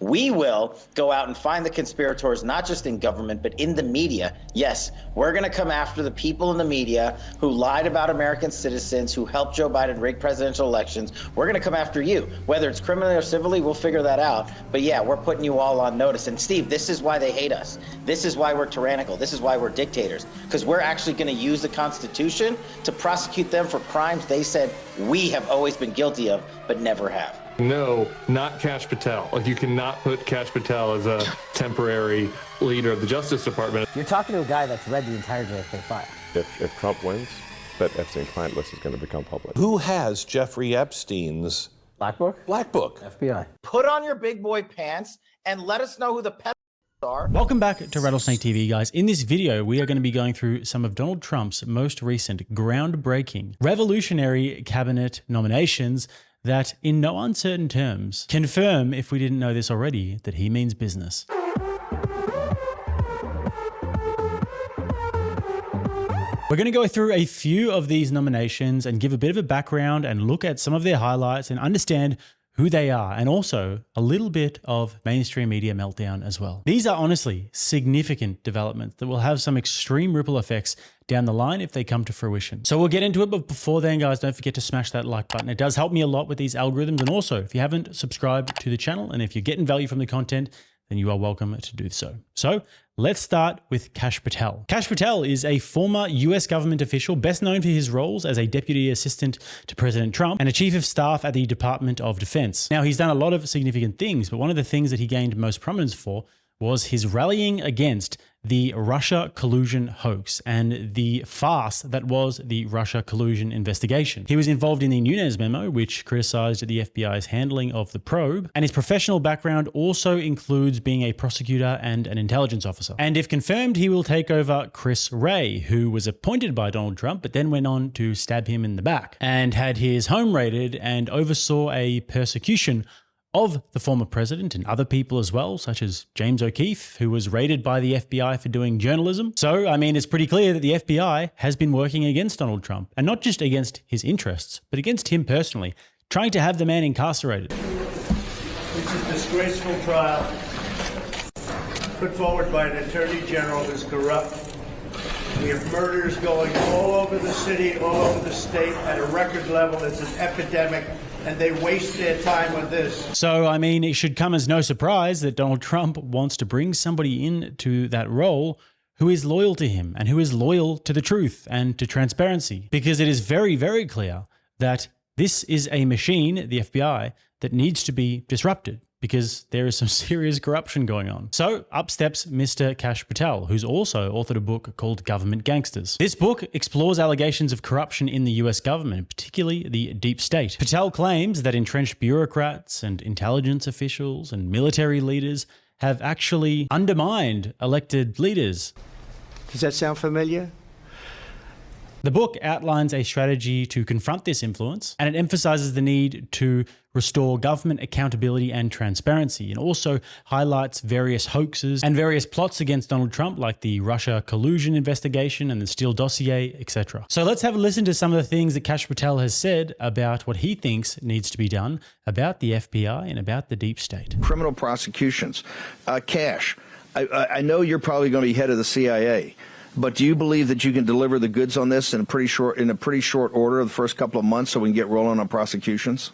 We will go out and find the conspirators, not just in government, but in the media. Yes, we're going to come after the people in the media who lied about American citizens, who helped Joe Biden rig presidential elections. We're going to come after you. Whether it's criminally or civilly, we'll figure that out. But yeah, we're putting you all on notice. And Steve, this is why they hate us. This is why we're tyrannical. This is why we're dictators. Because we're actually going to use the Constitution to prosecute them for crimes they said we have always been guilty of, but never have. No, not Kash Patel. Like, you cannot put Kash Patel as a temporary leader of the Justice Department. You're talking to a guy that's read the entire JFK file. If Trump wins, that Epstein client list is going to become public. Who has Jeffrey Epstein's Black Book? Black Book? FBI. Put on your big boy pants and let us know who the pedophiles are. Welcome back to Rattlesnake TV, guys. In this video, we are going to be going through some of Donald Trump's most recent groundbreaking, revolutionary cabinet nominations that, in no uncertain terms, confirm, if we didn't know this already, that he means business. We're going to go through a few of these nominations and give a bit of a background and look at some of their highlights and understand who they are, and also a little bit of mainstream media meltdown as well. These are honestly significant developments that will have some extreme ripple effects down the line if they come to fruition. So we'll get into it, but before then, guys, don't forget to smash that like button. It does help me a lot with these algorithms. And also, if you haven't subscribed to the channel and if you're getting value from the content, then you are welcome to do so. So let's start with Kash Patel. Kash Patel is a former US government official, best known for his roles as a deputy assistant to President Trump and a chief of staff at the Department of Defense. Now, he's done a lot of significant things, but one of the things that he gained most prominence for was his rallying against the Russia collusion hoax and the farce that was the Russia collusion investigation. He was involved in the Nunes memo, which criticized the FBI's handling of the probe, and his professional background also includes being a prosecutor and an intelligence officer. And if confirmed, he will take over Chris Wray, who was appointed by Donald Trump, but then went on to stab him in the back and had his home raided and oversaw a persecution of the former president and other people as well, such as James O'Keefe, who was raided by the FBI for doing journalism. So, I mean, it's pretty clear that the FBI has been working against Donald Trump, and not just against his interests, but against him personally, trying to have the man incarcerated. It's a disgraceful trial put forward by an attorney general who's corrupt. We have murders going all over the city, all over the state at a record level. It's an epidemic. And they waste their time with this. So, I mean, it should come as no surprise that Donald Trump wants to bring somebody into that role who is loyal to him and who is loyal to the truth and to transparency. Because it is very, very clear that this is a machine, the FBI, that needs to be disrupted, because there is some serious corruption going on. So up steps Mr. Kash Patel, who's also authored a book called Government Gangsters. This book explores allegations of corruption in the US government, particularly the deep state. Patel claims that entrenched bureaucrats and intelligence officials and military leaders have actually undermined elected leaders. Does that sound familiar? The book outlines a strategy to confront this influence, and it emphasizes the need to restore government accountability and transparency, and also highlights various hoaxes and various plots against Donald Trump, like the Russia collusion investigation and the Steele dossier, etc. So let's have a listen to some of the things that Kash Patel has said about what he thinks needs to be done about the FBI and about the deep state. Criminal prosecutions. Kash, I know you're probably going to be head of the CIA. But do you believe that you can deliver the goods on this in a pretty short order the first couple of months so we can get rolling on prosecutions?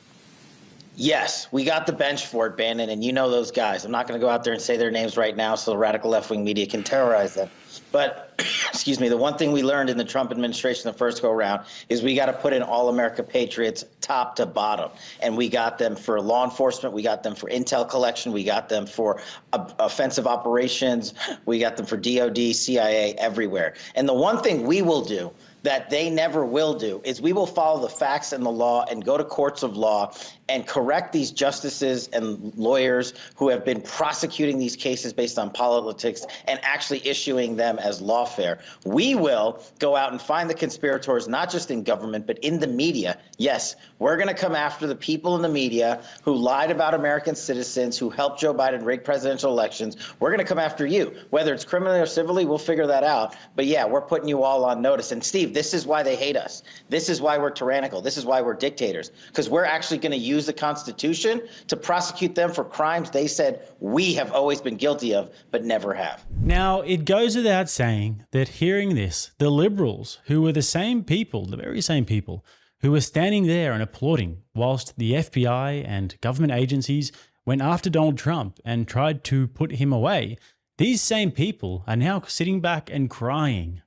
Yes, we got the bench for it, Bannon, and you know those guys. I'm not going to go out there and say their names right now so the radical left-wing media can terrorize them. But, excuse me, the one thing we learned in the Trump administration the first go-around is we got to put in all America patriots top to bottom. And we got them for law enforcement. We got them for intel collection. We got them for offensive operations. We got them for DOD, CIA, everywhere. And the one thing we will do that they never will do is we will follow the facts and the law and go to courts of law and correct these justices and lawyers who have been prosecuting these cases based on politics and actually issuing them as lawfare. We will go out and find the conspirators, not just in government, but in the media. Yes, we're going to come after the people in the media who lied about American citizens, who helped Joe Biden rig presidential elections. We're going to come after you. Whether it's criminally or civilly, we'll figure that out. But yeah, we're putting you all on notice. And Steve, this is why they hate us. This is why we're tyrannical. This is why we're dictators, because we're actually going to use use the Constitution to prosecute them for crimes they said we have always been guilty of, but never have. Now, it goes without saying that hearing this, the liberals, who were the same people, the very same people, who were standing there and applauding whilst the FBI and government agencies went after Donald Trump and tried to put him away, these same people are now sitting back and crying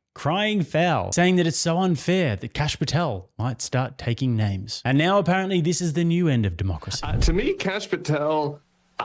foul, saying that it's so unfair that Kash Patel might start taking names. And now apparently this is the new end of democracy. To me, Kash Patel,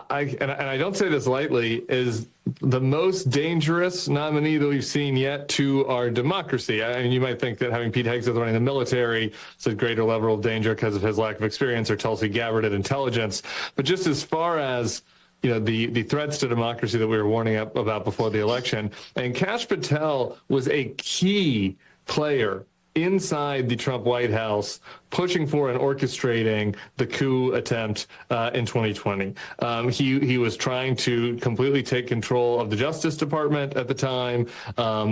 and I don't say this lightly, is the most dangerous nominee that we've seen yet to our democracy. I mean, you might think that having Pete Hegseth running the military is a greater level of danger because of his lack of experience, or Tulsi Gabbard at intelligence. But just as far as the threats to democracy that we were warning about before the election, and Kash Patel was a key player inside the Trump White House, pushing for and orchestrating the coup attempt in 2020. He was trying to completely take control of the Justice Department at the time.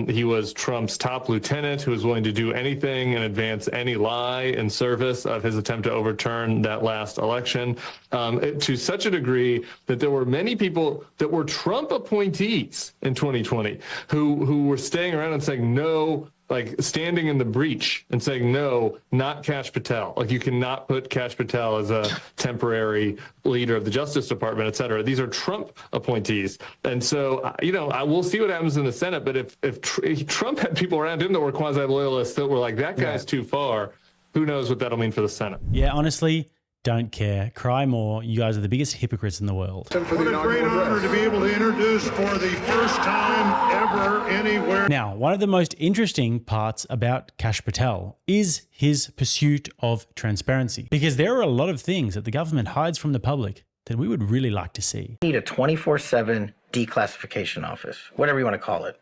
He was Trump's top lieutenant, who was willing to do anything and advance any lie in service of his attempt to overturn that last election, to such a degree that there were many people that were Trump appointees in 2020 who were staying around and saying no, like standing in the breach and saying, no, not Kash Patel. Like, you cannot put Kash Patel as a temporary leader of the Justice Department, et cetera. These are Trump appointees. And so, we'll see what happens in the Senate. But if Trump had people around him that were quasi-loyalists that were like, that guy's too far, who knows what that'll mean for the Senate. Yeah, honestly, don't care. Cry more. You guys are the biggest hypocrites in the world. What a great honor to be able to introduce for the first time ever anywhere. Now, one of the most interesting parts about Kash Patel is his pursuit of transparency, because there are a lot of things that the government hides from the public that we would really like to see. We need a 24/7 declassification office, whatever you want to call it.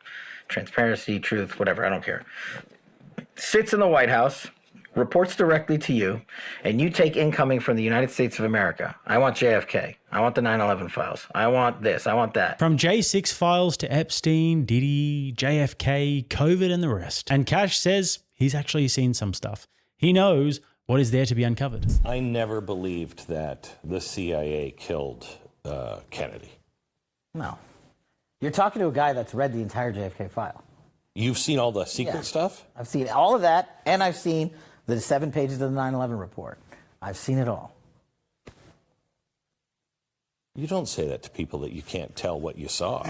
Transparency, truth, whatever, I don't care. Sits in the White House, reports directly to you, and you take incoming from the United States of America. I want JFK. I want the 9/11 files. I want this. I want that. From J6 files to Epstein, Diddy, JFK, COVID, and the rest. And Kash says he's actually seen some stuff. He knows what is there to be uncovered. I never believed that the CIA killed Kennedy. No. You're talking to a guy that's read the entire JFK file. You've seen all the secret stuff? I've seen all of that, and I've seen the 7 pages of the 9/11 report. I've seen it all. You don't say that to people that you can't tell what you saw.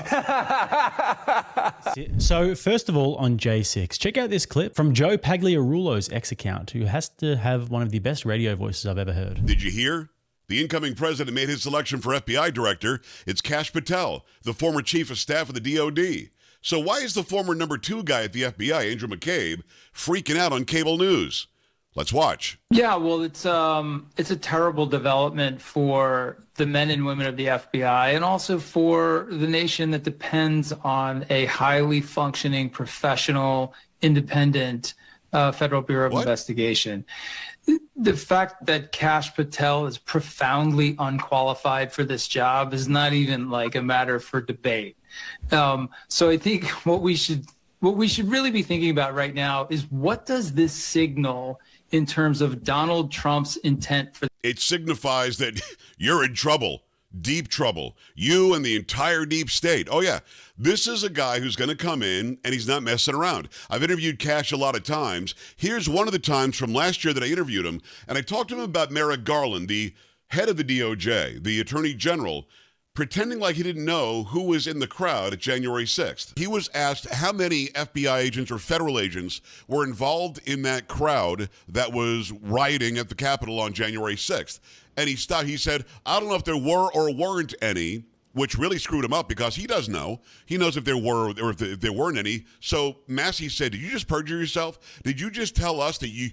So first of all, on J6, check out this clip from Joe Pagliarulo's X account, who has to have one of the best radio voices I've ever heard. Did you hear? The incoming president made his selection for FBI director. It's Kash Patel, the former chief of staff of the DOD. So why is the former number 2 guy at the FBI, Andrew McCabe, freaking out on cable news? Let's watch. Yeah, well, it's a terrible development for the men and women of the FBI, and also for the nation that depends on a highly functioning, professional, independent Federal Bureau of Investigation. The fact that Kash Patel is profoundly unqualified for this job is not even like a matter for debate. So I think what we should really be thinking about right now is, what does this signal in terms of Donald Trump's intent for? It signifies that you're in trouble, deep trouble. You and the entire deep state. Oh yeah, this is a guy who's going to come in and he's not messing around. I've interviewed Kash a lot of times. Here's one of the times from last year that I interviewed him, and I talked to him about Merrick Garland, the head of the DOJ, the Attorney General, pretending like he didn't know who was in the crowd at January 6th. He was asked how many FBI agents or federal agents were involved in that crowd that was rioting at the Capitol on January 6th. And he stopped. He said, I don't know if there were or weren't any, which really screwed him up because he does know. He knows if there were or if there weren't any. So Massey said, did you just perjure yourself? Did you just tell us that you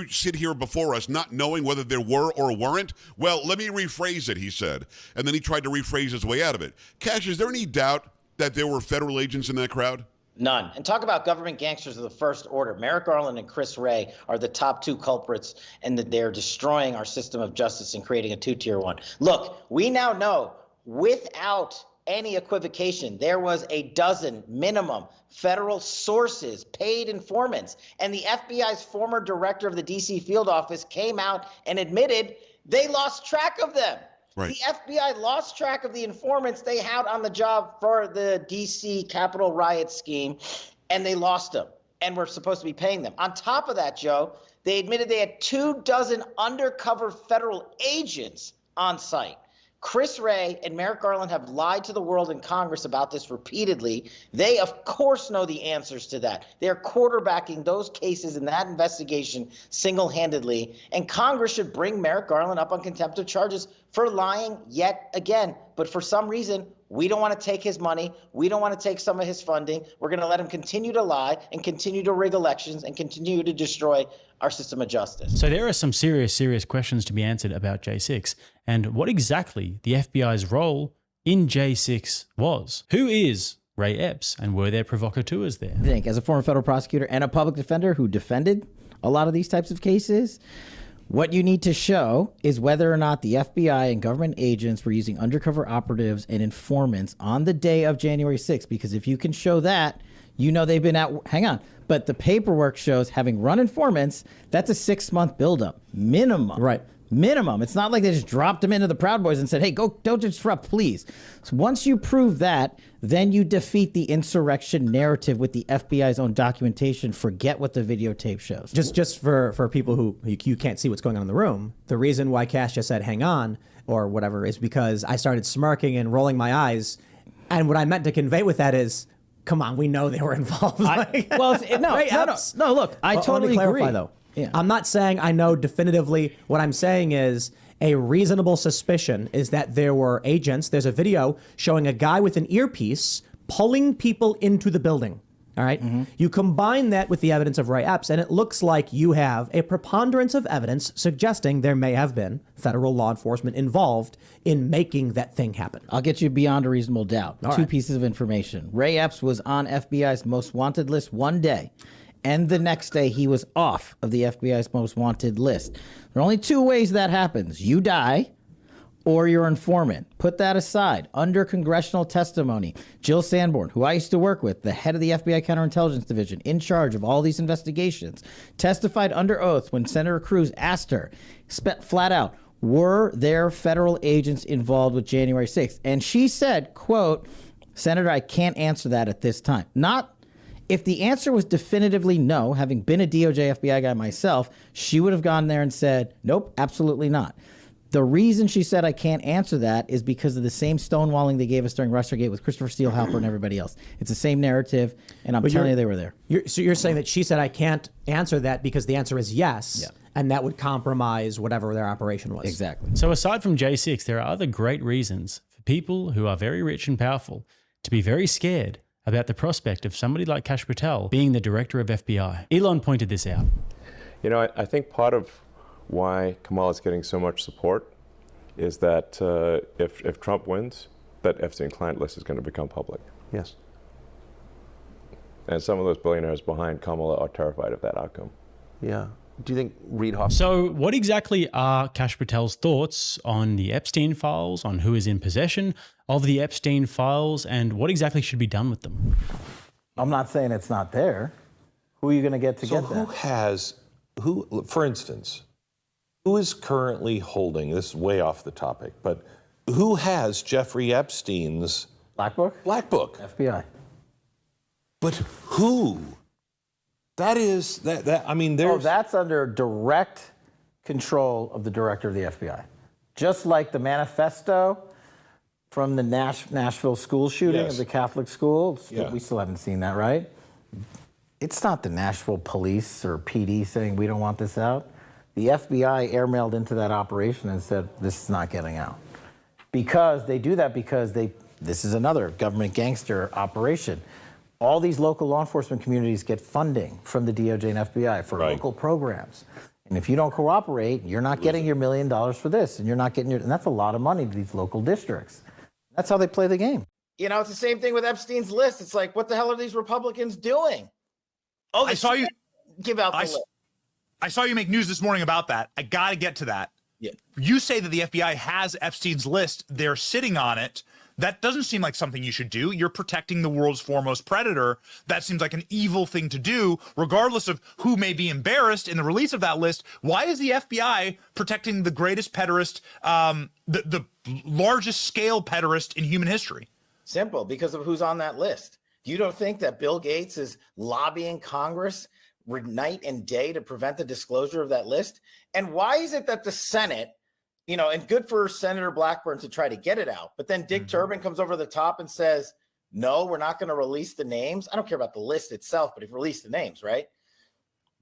sit here before us not knowing whether there were or weren't? Well, let me rephrase it, he said. And then he tried to rephrase his way out of it. Kash, is there any doubt that there were federal agents in that crowd? None. And talk about government gangsters of the first order. Merrick Garland and Chris Wray are the top 2 culprits, and that they're destroying our system of justice and creating a 2-tier one. Look, we now know, without any equivocation, there was a dozen minimum federal sources, paid informants, and the FBI's former director of the DC field office came out and admitted They lost track of them. Right. The FBI lost track of the informants they had on the job for the DC Capitol riot scheme, and they lost them, and we're supposed to be paying them. On top of that, Joe, they admitted they had 24 undercover federal agents on site. Chris Wray and Merrick Garland have lied to the world in Congress about this repeatedly. They, of course, know the answers to that. They're quarterbacking those cases in that investigation single-handedly, and Congress should bring Merrick Garland up on contempt of charges for lying yet again. But for some reason, we don't want to take his money. We don't want to take some of his funding. We're going to let him continue to lie and continue to rig elections and continue to destroy our system of justice. So there are some serious questions to be answered about J6 and what exactly the FBI's role in J6 was. Who is Ray Epps, and were there provocateurs there? I think as a former federal prosecutor and a public defender who defended a lot of these types of cases, what you need to show is whether or not the FBI and government agents were using undercover operatives and informants on the day of January 6th, because if you can show that, you know they've been out. Hang on. But the paperwork shows having run informants, that's a 6-month buildup. Minimum. Right. Minimum. It's not like they just dropped them into the Proud Boys and said, hey, go, don't disrupt, please. So once you prove that, then you defeat the insurrection narrative with the FBI's own documentation. Forget what the videotape shows. Just for people who you can't see what's going on in the room, the reason why Cash just said hang on or whatever is because I started smirking and rolling my eyes. And what I meant to convey with that is, come on, we know they were involved. No, look, I totally clarify, agree. Though. Yeah. I'm not saying I know definitively. What I'm saying is a reasonable suspicion is that there were agents. There's a video showing a guy with an earpiece pulling people into the building. All right. Mm-hmm. You combine that with the evidence of Ray Epps, and it looks like you have a preponderance of evidence suggesting there may have been federal law enforcement involved in making that thing happen. I'll get you beyond a reasonable doubt. All Two right. pieces of information. Ray Epps was on FBI's most wanted list one day, and the next day he was off of the FBI's most wanted list. There are only two ways that happens. You die, or your informant. Put that aside. Under congressional testimony, Jill Sanborn, who I used to work with, the head of the FBI Counterintelligence Division, in charge of all these investigations, testified under oath when Senator Cruz asked her, flat out, were there federal agents involved with January 6th? And she said, quote, Senator, I can't answer that at this time. Not if the answer was definitively no, having been a DOJ FBI guy myself, she would have gone there and said, nope, absolutely not. The reason she said I can't answer that is because of the same stonewalling they gave us during Russiagate with Christopher Steele, Halper, and everybody else. It's the same narrative, and I'm telling you they were there. So you're saying that she said I can't answer that because the answer is yes, and that would compromise whatever their operation was. Exactly. So aside from J6, there are other great reasons for people who are very rich and powerful to be very scared about the prospect of somebody like Kash Patel being the director of FBI. Elon pointed this out. You know, I think part of why Kamala is getting so much support is that if Trump wins, that Epstein client list is going to become public. Yes. And some of those billionaires behind Kamala are terrified of that outcome. Yeah. Do you think Reid Hoffman? So what exactly are Kash Patel's thoughts on the Epstein files, on who is in possession of the Epstein files, and what exactly should be done with them? I'm not saying it's not there. Who are you going to get that? For instance, who is currently holding, this is way off the topic, but who has Jeffrey Epstein's Black Book? Black Book. FBI. But who? That is, I mean, there's... Oh, that's under direct control of the director of the FBI. Just like the manifesto from the Nashville school shooting of the Catholic school. We still haven't seen that, right? It's not the Nashville police or PD saying we don't want this out. The FBI airmailed into that operation and said, this is not getting out. Because they do that because this is another government gangster operation. All these local law enforcement communities get funding from the DOJ and FBI for local programs. And if you don't cooperate, you're not getting your $1 million for this, and you're not getting and that's a lot of money to these local districts. That's how they play the game. You know, it's the same thing with Epstein's list. It's like, what the hell are these Republicans doing? Oh, I saw you give out the list. I saw you make news this morning about that. I got to get to that. Yeah. You say that the FBI has Epstein's list. They're sitting on it. That doesn't seem like something you should do. You're protecting the world's foremost predator. That seems like an evil thing to do, regardless of who may be embarrassed in the release of that list. Why is the FBI protecting the greatest pederast, the largest scale pederast in human history? Simple, because of who's on that list. You don't think that Bill Gates is lobbying Congress night and day to prevent the disclosure of that list? And why is it that the Senate, and good for Senator Blackburn to try to get it out, but then Dick Durbin comes over the top and says, no, we're not going to release the names. I don't care about the list itself, but if you release the names, right?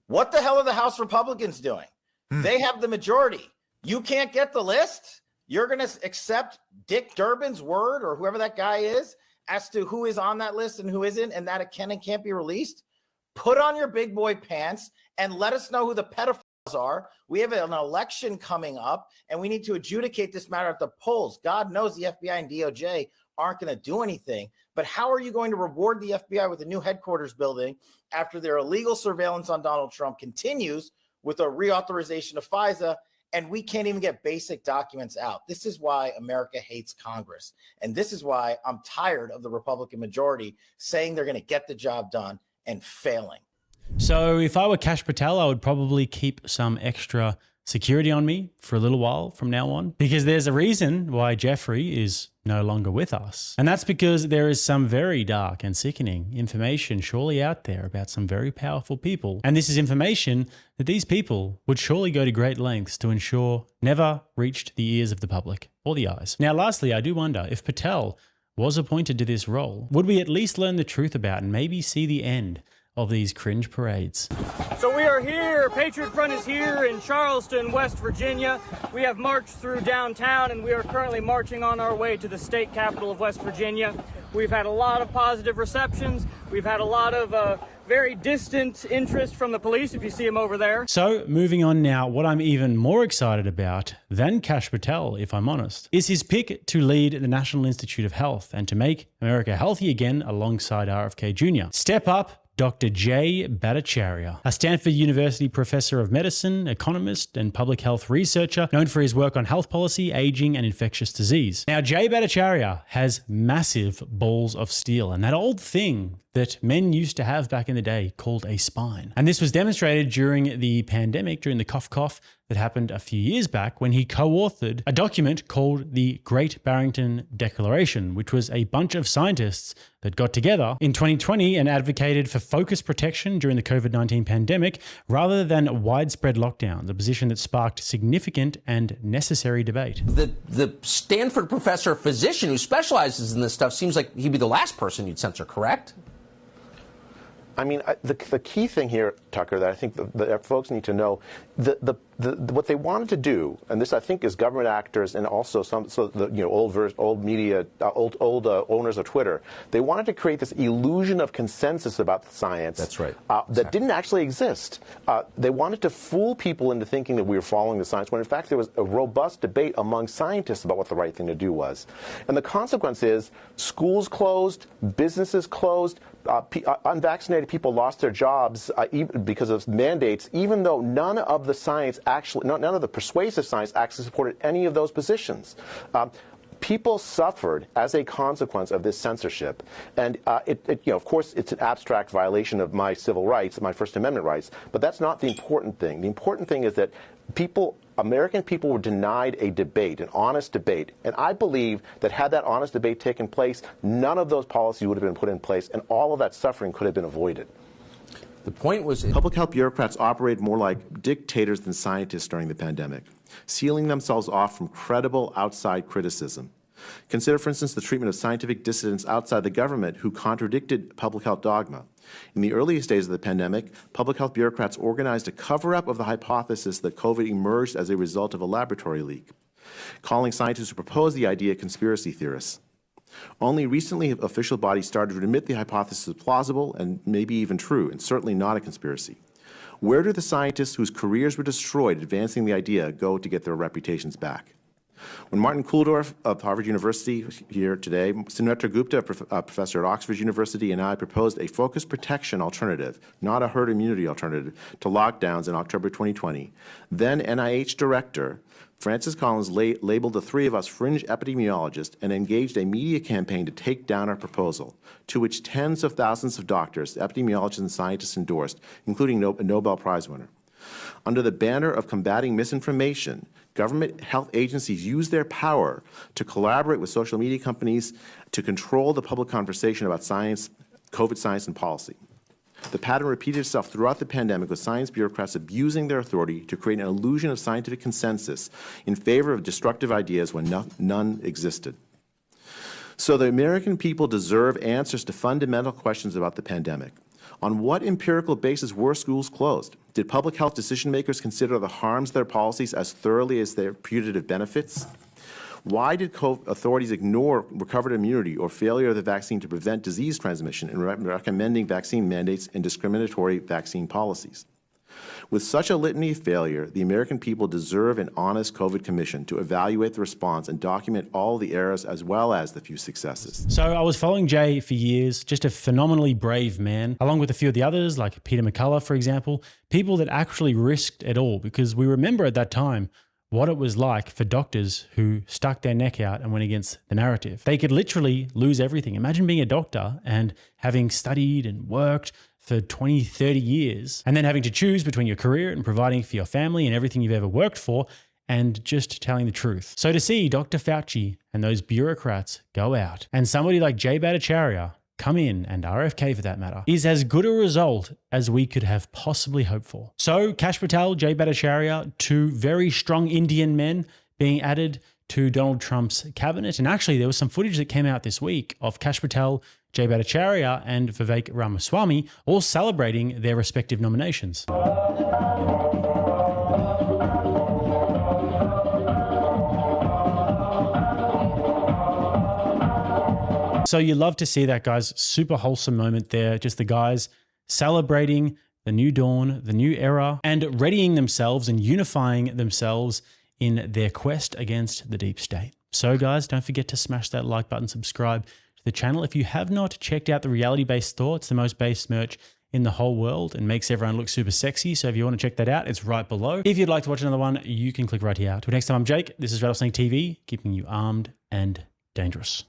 What the hell are the House Republicans doing? They have the majority. You can't get the list? You're going to accept Dick Durbin's word, or whoever that guy is, as to who is on that list and who isn't, and that it can and can't be released? Put on your big boy pants and let us know who the pedophiles are. We have an election coming up, and we need to adjudicate this matter at the polls. God knows the FBI and DOJ aren't going to do anything, but how are you going to reward the FBI with a new headquarters building after their illegal surveillance on Donald Trump continues with a reauthorization of FISA, and we can't even get basic documents out? This is why America hates Congress, and this is why I'm tired of the Republican majority saying they're going to get the job done and failing. So if I were Kash Patel, I would probably keep some extra security on me for a little while from now on, because there's a reason why Jeffrey is no longer with us. And that's because there is some very dark and sickening information surely out there about some very powerful people. And this is information that these people would surely go to great lengths to ensure never reached the ears of the public or the eyes. Now, lastly, I do wonder if Patel was appointed to this role, would we at least learn the truth about and maybe see the end of these cringe parades? So we are here, Patriot Front is here in Charleston, West Virginia. We have marched through downtown, and we are currently marching on our way to the state capital of West Virginia. We've had a lot of positive receptions. We've had a lot of very distant interest from the police, if you see them over there. So moving on now, what I'm even more excited about than Kash Patel, if I'm honest, is his pick to lead the National Institute of Health and to make America healthy again alongside RFK Jr. Step up Dr. Jay Bhattacharya, a Stanford University professor of medicine, economist, and public health researcher known for his work on health policy, aging, and infectious disease. Now, Jay Bhattacharya has massive balls of steel, and that old thing that men used to have back in the day called a spine. And this was demonstrated during the pandemic, during the cough that happened a few years back, when he co-authored a document called the Great Barrington Declaration, which was a bunch of scientists that got together in 2020 and advocated for focused protection during the COVID-19 pandemic rather than widespread lockdowns, a position that sparked significant and necessary debate. The Stanford professor physician who specializes in this stuff seems like he'd be the last person you'd censor, correct? I mean, the key thing here, Tucker, that I think that folks need to know, what they wanted to do, and this I think is government actors and also old media, old owners of Twitter, they wanted to create this illusion of consensus about the science. That's right. That didn't actually exist. They wanted to fool people into thinking that we were following the science, when in fact there was a robust debate among scientists about what the right thing to do was. And the consequence is schools closed, businesses closed, unvaccinated people lost their jobs because of mandates, even though none of the science actually, none of the persuasive science actually supported any of those positions. People suffered as a consequence of this censorship, and of course, it's an abstract violation of my civil rights, my First Amendment rights, but that's not the important thing. The important thing is that American people were denied a debate, an honest debate, and I believe that had that honest debate taken place, none of those policies would have been put in place, and all of that suffering could have been avoided. The point was, public health bureaucrats operated more like dictators than scientists during the pandemic, sealing themselves off from credible outside criticism. Consider, for instance, the treatment of scientific dissidents outside the government who contradicted public health dogma. In the earliest days of the pandemic, public health bureaucrats organized a cover-up of the hypothesis that COVID emerged as a result of a laboratory leak, calling scientists who proposed the idea conspiracy theorists. Only recently have official bodies started to admit the hypothesis is plausible and maybe even true, and certainly not a conspiracy. Where do the scientists whose careers were destroyed advancing the idea go to get their reputations back? When Martin Kulldorff of Harvard University here today, Sunetra Gupta, a professor at Oxford University, and I proposed a focused protection alternative, not a herd immunity alternative, to lockdowns in October 2020. Then NIH Director Francis Collins labeled the three of us fringe epidemiologists and engaged a media campaign to take down our proposal, to which tens of thousands of doctors, epidemiologists, and scientists endorsed, including a Nobel Prize winner. Under the banner of combating misinformation, government health agencies use their power to collaborate with social media companies to control the public conversation about science, COVID science, and policy. The pattern repeated itself throughout the pandemic, with science bureaucrats abusing their authority to create an illusion of scientific consensus in favor of destructive ideas when none existed. So the American people deserve answers to fundamental questions about the pandemic. On what empirical basis were schools closed? Did public health decision makers consider the harms of their policies as thoroughly as their putative benefits? Why did authorities ignore recovered immunity or failure of the vaccine to prevent disease transmission in recommending vaccine mandates and discriminatory vaccine policies? With such a litany of failure, the American people deserve an honest COVID commission to evaluate the response and document all the errors as well as the few successes. So I was following Jay for years, just a phenomenally brave man, along with a few of the others like Peter McCullough, for example, people that actually risked it all, because we remember at that time what it was like for doctors who stuck their neck out and went against the narrative. They could literally lose everything. Imagine being a doctor and having studied and worked for 20, 30 years, and then having to choose between your career and providing for your family and everything you've ever worked for, and just telling the truth. So to see Dr. Fauci and those bureaucrats go out, and somebody like Jay Bhattacharya come in, and RFK for that matter, is as good a result as we could have possibly hoped for. So Kash Patel, Jay Bhattacharya, two very strong Indian men being added to Donald Trump's cabinet. And actually, there was some footage that came out this week of Kash Patel, Jay Bhattacharya, and Vivek Ramaswamy all celebrating their respective nominations. So you love to see that, guys. Super wholesome moment there. Just the guys celebrating the new dawn, the new era, and readying themselves and unifying themselves in their quest against the deep state. So guys, don't forget to smash that like button, subscribe to the channel. If you have not checked out the reality-based thoughts, the most based merch in the whole world and makes everyone look super sexy. So if you want to check that out, it's right below. If you'd like to watch another one, you can click right here. Till next time, I'm Jake. This is Rattlesnake TV, keeping you armed and dangerous.